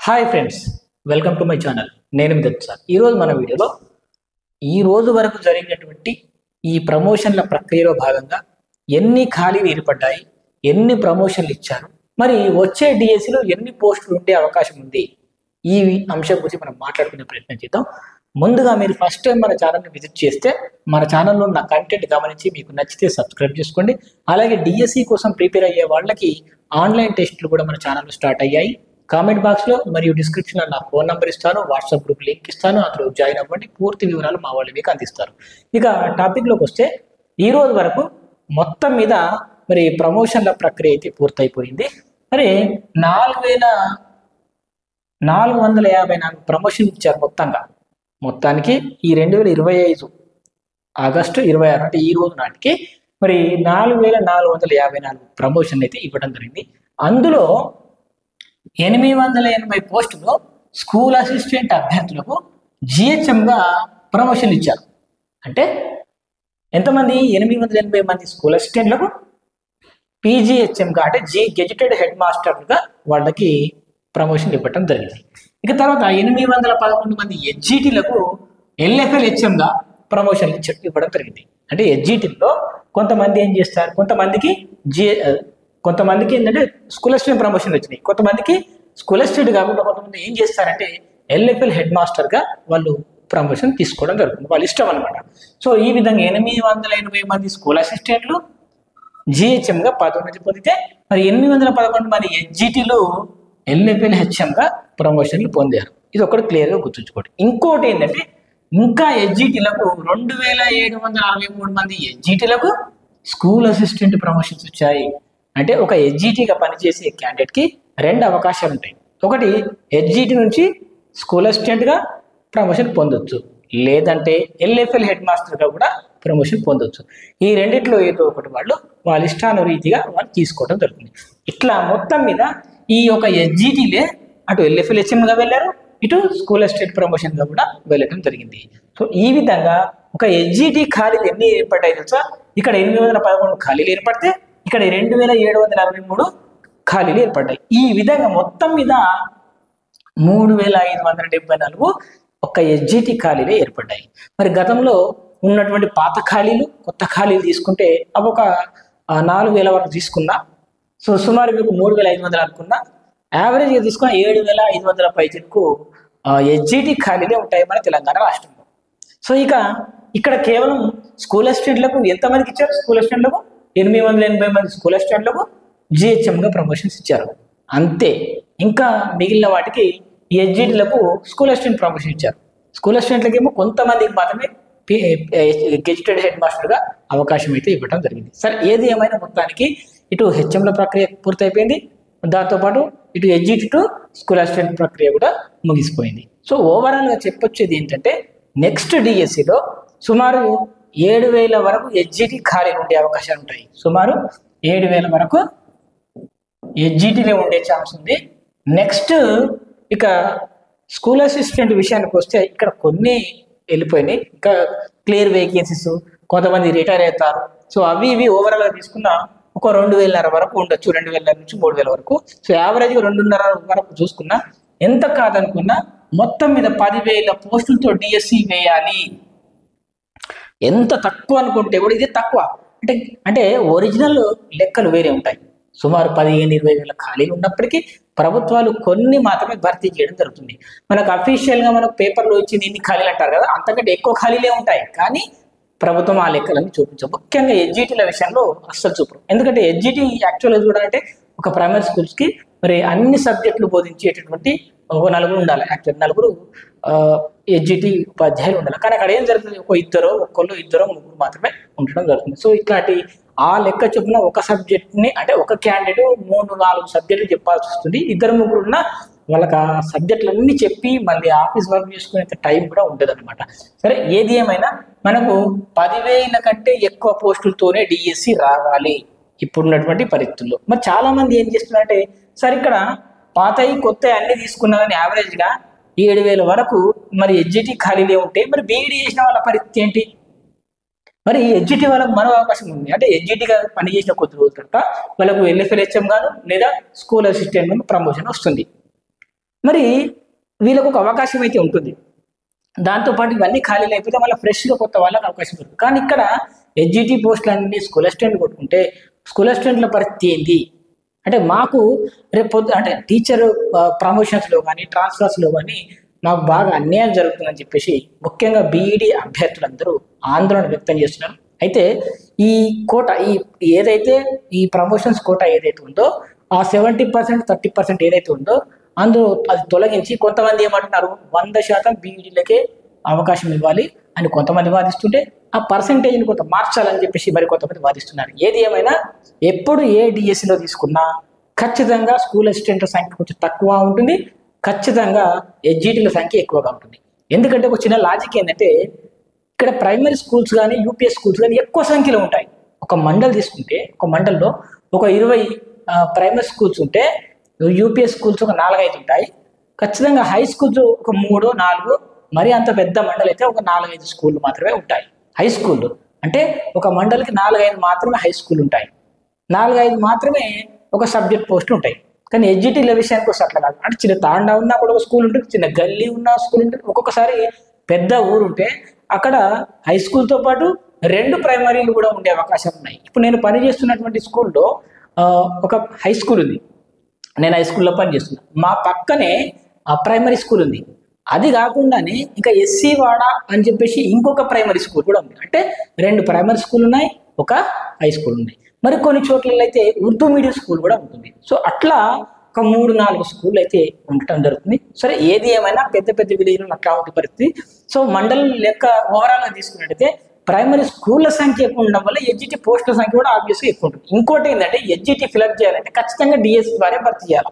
Hi friends, welcome to my channel. నేను మీ Dutt sir. ఈరోజు మన వీడియోలో ఈ రోజు వరకు జరిగినటువంటి ఈ ప్రమోషన్ల ప్రక్రియలో భాగంగా ఎన్ని ఖాళీలు ఏర్పడ్డాయి, ఎన్ని ప్రమోషన్లు ఇచ్చారు, మరి వచ్చే డిఎస్సిలో ఎన్ని పోస్టులు ఉండే అవకాశం ఉంది, ఈ అంశం గురించి మనం మాట్లాడుకునే ప్రయత్నం చేద్దాం. ముందుగా మీరు ఫస్ట్ టైం మన ఛానల్ని విజిట్ చేస్తే మన ఛానల్లో ఉన్న కంటెంట్ గమనించి మీకు నచ్చితే సబ్స్క్రైబ్ చేసుకోండి. అలాగే డిఎస్సి కోసం ప్రిపేర్ అయ్యే వాళ్ళకి ఆన్లైన్ టెస్టులు కూడా మన ఛానల్లో స్టార్ట్ అయ్యాయి. కామెంట్ బాక్స్లో మరియు డిస్క్రిప్షన్లో నా ఫోన్ నెంబర్ ఇస్తాను, వాట్సాప్ గ్రూప్ లింక్ ఇస్తాను, అందులో జాయిన్ అవ్వండి. పూర్తి వివరాలు మా వాళ్ళు మీకు అందిస్తారు. ఇక టాపిక్లోకి వస్తే ఈ రోజు వరకు మొత్తం మీద మరి ప్రమోషన్ల ప్రక్రియ అయితే పూర్తయిపోయింది. మరి 4,454 ప్రమోషన్ ఇచ్చారు మొత్తానికి ఈ 2025 ఆగస్టు 26 అంటే ఈ రోజు నాటికి మరి 4,454 ప్రమోషన్ అయితే ఇవ్వడం జరిగింది. అందులో 880 పోస్టులు స్కూల్ అసిస్టెంట్ అభ్యర్థులకు జిహెచ్ఎంగా ప్రమోషన్లు ఇచ్చారు. అంటే ఎంతమంది? 880 మంది స్కూల్ అసిస్టెంట్లకు పీజీహెచ్ఎంగా అంటే గెజిటెడ్ హెడ్ మాస్టర్లుగా వాళ్ళకి ప్రమోషన్ ఇవ్వడం జరిగింది. ఇక తర్వాత 811 మంది హెచ్జిటీలకు ఎల్ఎఫ్ఎల్ హెచ్ఎంగా ప్రమోషన్లు ఇవ్వడం జరిగింది. అంటే హెచ్జిటీల్లో కొంతమంది ఏం చేస్తారు, కొంతమందికి ఏంటంటే స్కూల్ అసిస్టెంట్ ప్రమోషన్ వచ్చినాయి, కొంతమందికి స్కూల్ అసిస్టెంట్ కాకుండా కొంతమంది ఏం చేస్తారంటే ఎల్ఎఫ్ఎల్ హెడ్ మాస్టర్గా వాళ్ళు ప్రమోషన్ తీసుకోవడం జరుగుతుంది, వాళ్ళ ఇష్టం అనమాట. సో ఈ విధంగా 880 మంది స్కూల్ అసిస్టెంట్లు జిహెచ్ఎంగా పదోన్నతి పొందితే మరి 811 మంది హెచ్జిటీలు ఎల్ఎఫ్ఎల్ హెచ్ఎంగా ప్రమోషన్లు పొందారు. ఇది ఒకటి క్లియర్గా గుర్తుంచుకోండి. ఇంకోటి ఏంటంటే ఇంకా హెచ్జిటీలకు 2,743 మంది హెచ్జిటీలకు స్కూల్ అసిస్టెంట్ ప్రమోషన్స్ వచ్చాయి. అంటే ఒక హెచ్జిటీగా పనిచేసే క్యాండిడేట్కి 2 అవకాశాలు ఉంటాయి. ఒకటి హెచ్జిటీ నుంచి స్కూల్ అసిస్టెంట్గా ప్రమోషన్ పొందొచ్చు, లేదంటే ఎల్ఎఫ్ఎల్ హెడ్ మాస్టర్గా కూడా ప్రమోషన్ పొందొచ్చు. ఈ రెండిట్లో ఏదో ఒకటి వాళ్ళ ఇష్టానురీతిగా వాళ్ళు తీసుకోవడం జరుగుతుంది. ఇట్లా మొత్తం మీద ఈ యొక్క హెచ్జిటీలే అటు ఎల్ఎఫ్ఎల్ హెచ్ఎంగా వెళ్ళారు, ఇటు స్కూల్ అసిస్టెంట్ ప్రమోషన్గా కూడా వెళ్ళడం జరిగింది. సో ఈ విధంగా ఒక హెచ్జిటీ ఖాళీలు ఎన్ని ఏర్పడ్డాయి తెలుసా? ఇక్కడ 811 ఖాళీలు ఏర్పడితే ఇక్కడ 2,763 ఖాళీలు ఏర్పడ్డాయి. ఈ విధంగా మొత్తం మీద 3,574 ఒక్క హెచ్జిటీ ఖాళీలే ఏర్పడ్డాయి. మరి గతంలో ఉన్నటువంటి పాత ఖాళీలు కొత్త ఖాళీలు తీసుకుంటే అవి ఒక 4,000 వరకు తీసుకున్నా, సో సుమారు మీకు 3,500 అనుకున్నా, యావరేజ్గా తీసుకున్న 7,500 పైచలకు హెచ్జిటీ ఖాళీలే ఉంటాయి మన తెలంగాణ రాష్ట్రంలో. సో ఇక్కడ కేవలం స్కూల్ అసిస్టెంట్లకు ఎంతమందికి ఇచ్చారు? స్కూల్ అసిస్టెంట్లకు 880 మంది స్కూల్ అసిస్టెంట్లకు జిహెచ్ఎంగా ప్రమోషన్స్ ఇచ్చారు, అంతే. ఇంకా మిగిలిన వాటికి హెచ్జిటీలకు స్కూల్ అసిస్టెంట్ ప్రమోషన్ ఇచ్చారు. స్కూల్ అసిస్టెంట్లకి ఏమో కొంతమందికి మాత్రమే గెజిటెడ్ హెడ్ మాస్టర్గా అవకాశం అయితే ఇవ్వడం జరిగింది. సరే, ఏది ఏమైనా మొత్తానికి ఇటు హెచ్ఎంల ప్రక్రియ పూర్తయిపోయింది, దాంతోపాటు ఇటు హెచ్జిటీ టు స్కూల్ అసిస్టెంట్ ప్రక్రియ కూడా ముగిసిపోయింది. సో ఓవరాల్గా చెప్పొచ్చేది ఏంటంటే నెక్స్ట్ డిఎస్సిలో సుమారు 7,000 వరకు హెచ్జిటీ ఖాళీలు ఉండే అవకాశాలు ఉంటాయి. సుమారు 7,000 వరకు హెచ్జిటీలే ఉండే ఛాన్స్ ఉంది. నెక్స్ట్ ఇక స్కూల్ అసిస్టెంట్ విషయానికి వస్తే ఇక్కడ కొన్ని వెళ్ళిపోయినాయి, ఇంకా క్లియర్ వేకెన్సీస్, కొంతమంది రిటైర్ అవుతారు. సో అవి ఓవరాల్గా తీసుకున్న ఒక 2,500 వరకు ఉండొచ్చు, 2,500 నుంచి 3,000 వరకు. సో యావరేజ్గా 2,500 వరకు చూసుకున్నా, ఎంత కాదనుకున్నా మొత్తం మీద 10,000 పోస్టులతో డిఎస్సి వేయాలి. ఎంత తక్కువ అనుకుంటే కూడా ఇది తక్కువ. అంటే ఒరిజినల్ లెక్కలు వేరే ఉంటాయి. సుమారు 15,000-20,000 ఖాళీలు ఉన్నప్పటికీ ప్రభుత్వాలు కొన్ని మాత్రమే భర్తీ చేయడం జరుగుతుంది. మనకు అఫీషియల్గా మనకు పేపర్లో ఇచ్చింది ఇన్ని ఖాళీలు అంటారు కదా, అంతకంటే ఎక్కువ ఖాళీలే ఉంటాయి, కానీ ప్రభుత్వం ఆ లెక్కలన్నీ చూపించవు. ముఖ్యంగా హెచ్జిటీల విషయంలో అస్సలు చూపరు. ఎందుకంటే హెచ్జిటీ యాక్చువల్గా చూడాలంటే ఒక ప్రైమరీ స్కూల్స్కి మరి అన్ని సబ్జెక్టులు బోధించేటటువంటి ఒక 4 ఉండాలి. యాక్చువల్ 4 హెచ్జిటీ ఉపాధ్యాయులు ఉండాలి. కానీ అక్కడ ఏం జరుగుతుంది, ఇద్దరు ముగ్గురు మాత్రమే ఉండడం జరుగుతుంది. సో ఇట్లాంటి ఆ లెక్క చొప్పున ఒక సబ్జెక్ట్ని అంటే ఒక క్యాండిడేట్ 3-4 సబ్జెక్టులు చెప్పాల్సి వస్తుంది. 2-3 ఉన్న వాళ్ళకి ఆ సబ్జెక్టులన్నీ చెప్పి మళ్ళీ ఆఫీస్ వర్క్ చేసుకునే టైం కూడా ఉండదు అనమాట. సరే, ఏది ఏమైనా మనకు 10,000 కంటే ఎక్కువ పోస్టులతోనే డిఎస్సి రావాలి ఇప్పుడున్నటువంటి పరిస్థితుల్లో. మరి చాలా మంది ఏం చేస్తున్నారంటే, సరే ఇక్కడ పాతయి కొత్త అన్ని తీసుకున్నా కానీ యావరేజ్గా 7,000 వరకు మరి హెచ్జిటీ ఖాళీలే ఉంటే మరి బీఈడీ చేసిన వాళ్ళ పరిస్థితి ఏంటి? మరి హెచ్జిటీ వాళ్ళకు మరో అవకాశం ఉంది. అంటే హెచ్జిటీగా పనిచేసిన కొద్ది రోజుల తర్వాత వాళ్ళకు ఎల్ఎఫ్ఎల్ హెచ్ఎం గాను లేదా స్కూల్ అసిస్టెంట్ ప్రమోషన్ వస్తుంది. మరి వీళ్ళకు ఒక అవకాశం అయితే ఉంటుంది. దాంతోపాటు ఇవన్నీ ఖాళీలు అయిపోతే మళ్ళీ ఫ్రెష్గా కొత్త వాళ్ళకి అవకాశం దొరుకుతుంది. కానీ ఇక్కడ హెచ్జిటి పోస్టులు అన్ని స్కూల్ అసిస్టెంట్లు కొట్టుకుంటే స్కూల్ అసిస్టెంట్ల పరిస్థితి ఏంటి అంటే మాకు రేపు పొద్దు అంటే టీచర్ ప్రమోషన్స్లో కానీ ట్రాన్స్ఫర్స్లో కానీ నాకు బాగా అన్యాయం జరుగుతుందని చెప్పేసి ముఖ్యంగా బీఈడి అభ్యర్థులందరూ ఆందోళన వ్యక్తం చేస్తున్నారు. అయితే ఈ కోట ఏదైతే ఈ ప్రమోషన్స్ కోట ఏదైతే ఉందో ఆ 70% 30% ఏదైతే ఉందో అందులో అది తొలగించి కొంతమంది ఏమంటున్నారు 100% బీఈడీలకే అవకాశం ఇవ్వాలి అని కొంతమంది వాదిస్తుంటే ఆ పర్సంటేజ్ని కొంత మార్చాలని చెప్పేసి మరి కొంతమంది వాదిస్తున్నారు. ఏది ఏమైనా ఎప్పుడు ఏ డిఎస్సిలో తీసుకున్నా ఖచ్చితంగా స్కూల్ అసిస్టెంట్ల సంఖ్య కొంచెం తక్కువ ఉంటుంది, ఖచ్చితంగా హెచ్జిటీల సంఖ్య ఎక్కువగా ఉంటుంది. ఎందుకంటే ఒక చిన్న లాజిక్ ఏంటంటే ఇక్కడ ప్రైమరీ స్కూల్స్ కానీ యూపీఎస్ స్కూల్స్ కానీ ఎక్కువ సంఖ్యలో ఉంటాయి. ఒక మండల్ తీసుకుంటే ఒక మండల్లో ఒక 20 ప్రైమరీ స్కూల్స్ ఉంటే యూపీఎస్ స్కూల్స్ ఒక 4-5 ఉంటాయి. ఖచ్చితంగా హై స్కూల్స్ ఒక 3-4, మరి అంత పెద్ద మండల్ అయితే ఒక 4-5 స్కూళ్ళు మాత్రమే ఉంటాయి. హై స్కూళ్ళు అంటే ఒక మండలికి 4-5 మాత్రమే హై స్కూల్ ఉంటాయి, 4-5 మాత్రమే ఒక సబ్జెక్ట్ పోస్టులు ఉంటాయి. కానీ హెచ్జిటీల విషయానికి వస్తే అట్లా కాదు. అంటే చిన్న తాండా ఉన్నా కూడా ఒక స్కూల్ ఉంటుంది, చిన్న గల్లీ ఉన్న స్కూల్ ఉంటుంది. ఒక్కొక్కసారి పెద్ద ఊరు ఉంటే అక్కడ హై స్కూల్తో పాటు 2 ప్రైమరీలు కూడా ఉండే అవకాశాలు ఉన్నాయి. ఇప్పుడు నేను పనిచేస్తున్నటువంటి స్కూల్లో ఒక హై స్కూల్ ఉంది, నేను హై స్కూల్లో పనిచేస్తున్నా. మా పక్కనే ప్రైమరీ స్కూల్ ఉంది. అది కాకుండానే ఇంకా ఎస్సీ వాడ అని చెప్పేసి ఇంకొక ప్రైమరీ స్కూల్ కూడా ఉంది. అంటే 2 ప్రైమరీ స్కూల్ ఉన్నాయి, ఒక హై స్కూల్ ఉన్నాయి. మరి కొన్ని చోట్ల అయితే ఉర్దూ మీడియం స్కూల్ కూడా ఉంటుంది. సో అట్లా ఒక 3-4 స్కూళ్ళు అయితే ఉండటం జరుగుతుంది. సరే ఏది ఏమైనా పెద్ద పెద్ద విలేజ్లో అట్లా ఉంటుంది పరిస్థితి. సో మండలం లెక్క ఓవరాల్గా తీసుకున్నట్టయితే ప్రైమరీ స్కూళ్ళ సంఖ్య ఎక్కువ ఉండడం వల్ల హెచ్జిటి పోస్టుల సంఖ్య కూడా ఆబ్వియస్గా ఎక్కువ ఉంటుంది. ఇంకోటి ఏంటంటే హెచ్జిటి ఫిలప్ చేయాలంటే ఖచ్చితంగా డిఎస్సి ద్వారా భర్తీ చేయాలి.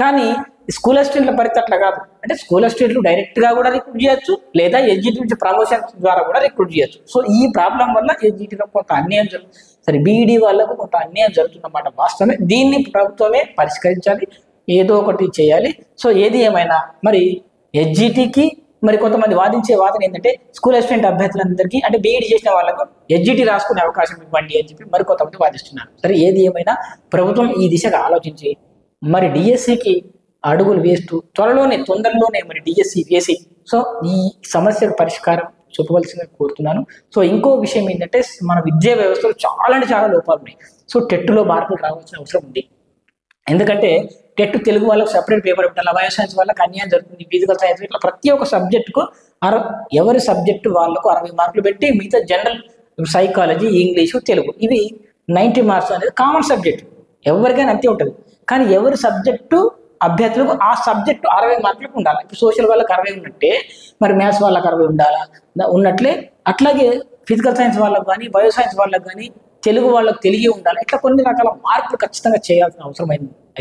కానీ స్కూల్ అసిస్టెంట్ల పరిస్థితి అట్లా కాదు. అంటే స్కూల్ అసిస్టెంట్లు డైరెక్ట్గా కూడా రిక్రూట్ చేయొచ్చు, లేదా హెచ్జిటి నుంచి ప్రమోషన్ ద్వారా కూడా రిక్రూట్ చేయొచ్చు. సో ఈ ప్రాబ్లం వల్ల హెచ్జిటిలో కొంత అన్యాయం జరుగుతుంది. సరే బీఈడి వాళ్ళకు కొంత అన్యాయం జరుగుతున్నమాట వాస్తవమే. దీన్ని ప్రభుత్వమే పరిష్కరించాలి, ఏదో ఒకటి చేయాలి. సో ఏది ఏమైనా మరి హెచ్జిటికి మరి కొంతమంది వాదించే వాదన ఏంటంటే స్కూల్ అసిస్టెంట్ అభ్యర్థులందరికీ అంటే బీఈడి చేసిన వాళ్ళకు హెచ్జిటి రాసుకునే అవకాశం ఇవ్వండి అని చెప్పి మరి కొంతమంది వాదిస్తున్నారు. సరే ఏది ఏమైనా ప్రభుత్వం ఈ దిశగా ఆలోచించి మరి డిఎస్సికి అడుగులు వేస్తూ తొందరలోనే మరి డిఎస్సి వేసి సో ఈ సమస్యకు పరిష్కారం చూపవలసిందిగా కోరుతున్నాను. సో ఇంకో విషయం ఏంటంటే మన విద్యా వ్యవస్థలో చాలా లోపాలు ఉన్నాయి. సో టెట్లో మార్పులు రావాల్సిన అవసరం ఉంది. ఎందుకంటే టెట్ తెలుగు వాళ్ళకు సపరేట్ పేపర్ పెట్టాలి, బయో సైన్స్ వాళ్ళకి అన్యాయం జరుగుతుంది, ఫిజికల్ సైన్స్ ఇట్లా ప్రతి ఒక్క సబ్జెక్టుకు ఎవరి సబ్జెక్టు వాళ్ళకు 60 మార్కులు పెట్టి మిగతా జనరల్ సైకాలజీ, ఇంగ్లీషు, తెలుగు ఇవి 90 మార్క్స్ అనేది కామన్ సబ్జెక్ట్, ఎవరికైనా అంతే ఉంటుంది. కానీ ఎవరి సబ్జెక్టు అభ్యర్థులకు ఆ సబ్జెక్టు 60 మార్కులకు ఉండాలి. ఇప్పుడు సోషల్ వాళ్ళకి 60 ఉన్నట్టే మరి మ్యాథ్స్ వాళ్ళకి 60 ఉండాలా ఉన్నట్లే, అట్లాగే ఫిజికల్ సైన్స్ వాళ్ళకు కానీ బయో సైన్స్ వాళ్ళకు కానీ తెలుగు వాళ్ళకు తెలియ ఉండాలి. ఇట్లా కొన్ని రకాల మార్పులు ఖచ్చితంగా చేయాల్సిన అవసరం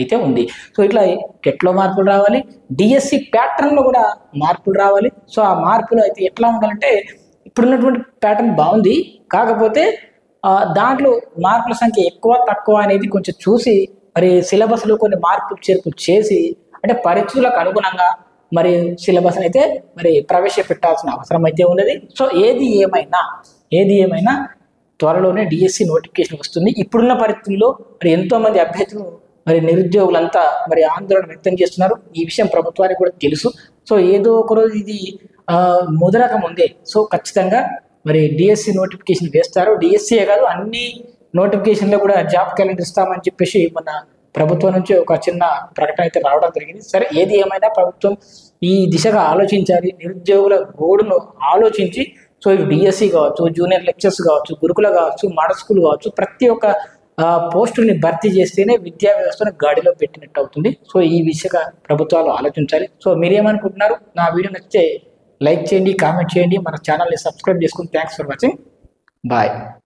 అయితే ఉంది. సో ఇట్లా టెట్లో మార్పులు రావాలి, డిఎస్సి ప్యాటర్న్లో కూడా మార్పులు రావాలి. సో ఆ మార్పులు అయితే ఎట్లా ఉండాలంటే ఇప్పుడున్నటువంటి ప్యాటర్న్ బాగుంది, కాకపోతే దాంట్లో మార్కుల సంఖ్య ఎక్కువ తక్కువ అనేది కొంచెం చూసి మరి సిలబస్లో కొన్ని మార్పులు చేర్పులు చేసి అంటే పరిస్థితులకు అనుగుణంగా మరి సిలబస్ అయితే మరి ప్రవేశపెట్టాల్సిన అవసరం అయితే ఉన్నది. సో ఏది ఏమైనా త్వరలోనే డిఎస్సి నోటిఫికేషన్ వస్తుంది. ఇప్పుడున్న పరిస్థితుల్లో మరి ఎంతోమంది అభ్యర్థులు మరి నిరుద్యోగులంతా మరి ఆందోళన వ్యక్తం చేస్తున్నారు. ఈ విషయం ప్రభుత్వానికి కూడా తెలుసు. సో ఏదో ఒకరోజు ఇది ముదరక ముందే సో ఖచ్చితంగా మరి డిఎస్సి నోటిఫికేషన్ వేస్తారు. డిఎస్సియే కాదు అన్ని నోటిఫికేషన్లో కూడా జాబ్ క్యాలెండర్ ఇస్తామని చెప్పేసి మన ప్రభుత్వం నుంచి ఒక చిన్న ప్రకటన అయితే రావడం జరిగింది. సరే ఏది ఏమైనా ప్రభుత్వం ఈ దిశగా ఆలోచించాలి, నిరుద్యోగుల గోడును ఆలోచించి సో ఇవి డిఎస్సి కావచ్చు, జూనియర్ లెక్చర్స్ కావచ్చు, గురుకుల కావచ్చు, మోడల్ స్కూల్ కావచ్చు, ప్రతి ఒక్క పోస్టుని భర్తీ చేస్తేనే విద్యా వ్యవస్థను గాడిలో పెట్టినట్టు అవుతుంది. సో ఈ విషయంగా ప్రభుత్వాలు ఆలోచించాలి. సో మీరేమనుకుంటున్నారు? నా వీడియో నచ్చితే లైక్ చేయండి, కామెంట్ చేయండి, మన ఛానల్ని సబ్స్క్రైబ్ చేసుకుని థ్యాంక్స్ ఫర్ వాచింగ్. బాయ్.